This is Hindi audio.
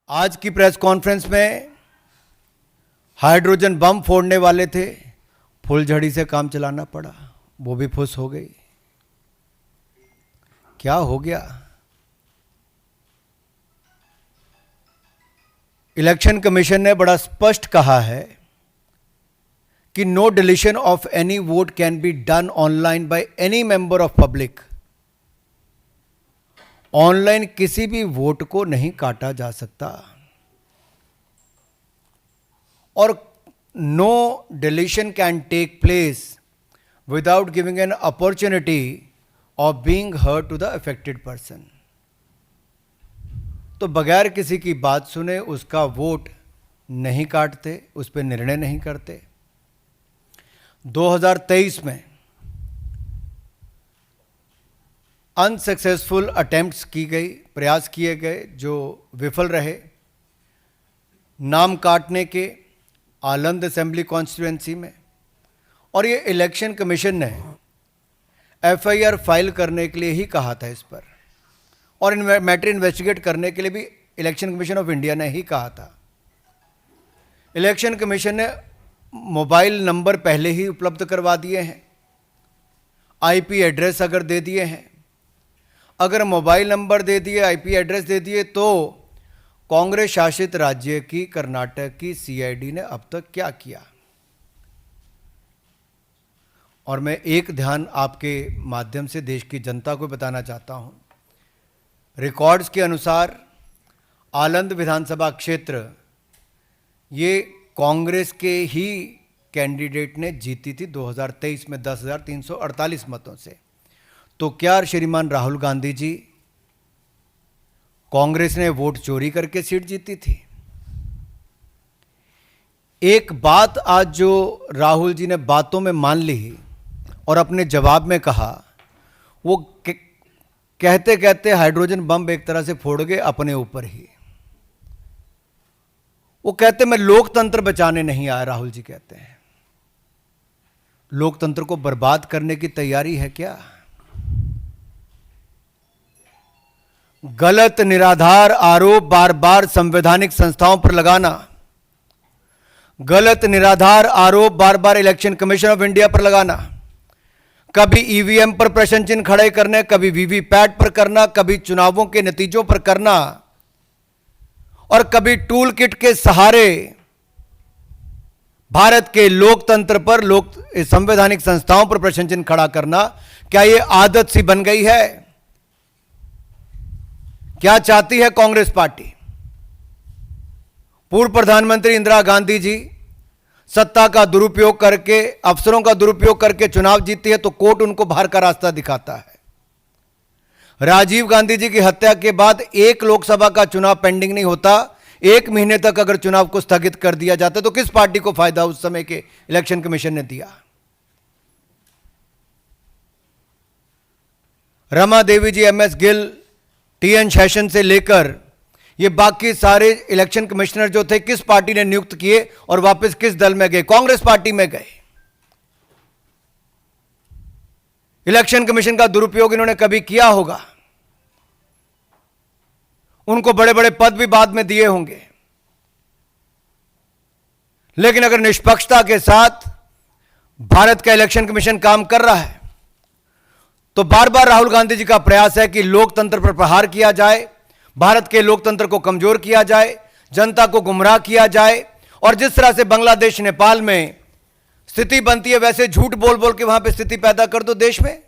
आज की प्रेस कॉन्फ्रेंस में हाइड्रोजन बम फोड़ने वाले थे, फुलझड़ी से काम चलाना पड़ा, वो भी फुस हो गई। क्या हो गया? इलेक्शन कमीशन ने बड़ा स्पष्ट कहा है कि no deletion of any vote can be done online by any member of public. Online किसी भी वोट को नहीं काटा जा सकता और no deletion can take place without giving an opportunity of being heard to the affected person. तो बगैर किसी की बात सुने उसका वोट नहीं काटते, उस पर निर्णय नहीं करते। 2023 में अनसक्सेसफुल अटेम्प्ट्स की गई, प्रयास किए गए जो विफल रहे, नाम काटने के आलंद असेंबली कॉन्स्टिट्यूएंसी में। और ये इलेक्शन कमीशन ने एफआईआर फाइल करने के लिए ही कहा था इस पर, और मैटर इन्वेस्टिगेट करने के लिए भी इलेक्शन कमीशन ऑफ इंडिया ने ही कहा था। इलेक्शन कमीशन ने मोबाइल नंबर पहले ही उपलब्ध करवा दिए हैं, आईपी एड्रेस अगर दे दिए हैं, अगर मोबाइल नंबर दे दिए, आईपी एड्रेस दे दिए, तो कांग्रेस शासित राज्य की कर्नाटक की सीआईडी ने अब तक क्या किया? और मैं एक ध्यान आपके माध्यम से देश की जनता को बताना चाहता हूं। रिकॉर्ड्स के अनुसार आलंद विधानसभा क्षेत्र ये कांग्रेस के ही कैंडिडेट ने जीती थी 2023 में 10,348 मतों से। तो क्या श्रीमान राहुल गांधी जी, कांग्रेस ने वोट चोरी करके सीट जीती थी? एक बात आज जो राहुल जी ने बातों में मान ली और अपने जवाब में कहा, वो कहते कहते हाइड्रोजन बम एक तरह से फोड़ गए अपने ऊपर ही। वो कहते मैं लोकतंत्र बचाने नहीं आया, राहुल जी कहते हैं। लोकतंत्र को बर्बाद करने की तैयारी है क्या? गलत निराधार आरोप बार बार संवैधानिक संस्थाओं पर लगाना, गलत निराधार आरोप बार बार इलेक्शन कमीशन ऑफ इंडिया पर लगाना, कभी ईवीएम पर प्रश्न चिन्ह खड़े करने, कभी वीवीपैट पर करना, कभी चुनावों के नतीजों पर करना, और कभी टूल किट के सहारे भारत के लोकतंत्र पर, संवैधानिक संस्थाओं पर प्रश्न चिन्ह खड़ा करना, क्या यह आदत सी बन गई है? क्या चाहती है कांग्रेस पार्टी? पूर्व प्रधानमंत्री इंदिरा गांधी जी सत्ता का दुरुपयोग करके, अफसरों का दुरुपयोग करके चुनाव जीती है तो कोर्ट उनको बाहर का रास्ता दिखाता है। राजीव गांधी जी की हत्या के बाद एक लोकसभा का चुनाव पेंडिंग नहीं होता, 1 महीने तक अगर चुनाव को स्थगित कर दिया जाता तो किस पार्टी को फायदा उस समय के इलेक्शन कमीशन ने दिया? रमा देवी जी, एमएस गिल, टीएन शेषन से लेकर ये बाकी सारे इलेक्शन कमिश्नर जो थे, किस पार्टी ने नियुक्त किए और वापस किस दल में गए? कांग्रेस पार्टी में गए। इलेक्शन कमीशन का दुरुपयोग इन्होंने कभी किया होगा, उनको बड़े बड़े पद भी बाद में दिए होंगे, लेकिन अगर निष्पक्षता के साथ भारत का इलेक्शन कमीशन काम कर रहा है तो बार बार राहुल गांधी जी का प्रयास है कि लोकतंत्र पर प्रहार किया जाए, भारत के लोकतंत्र को कमजोर किया जाए, जनता को गुमराह किया जाए, और जिस तरह से बांग्लादेश नेपाल में स्थिति बनती है वैसे झूठ बोल बोल के वहां पे स्थिति पैदा कर दो देश में।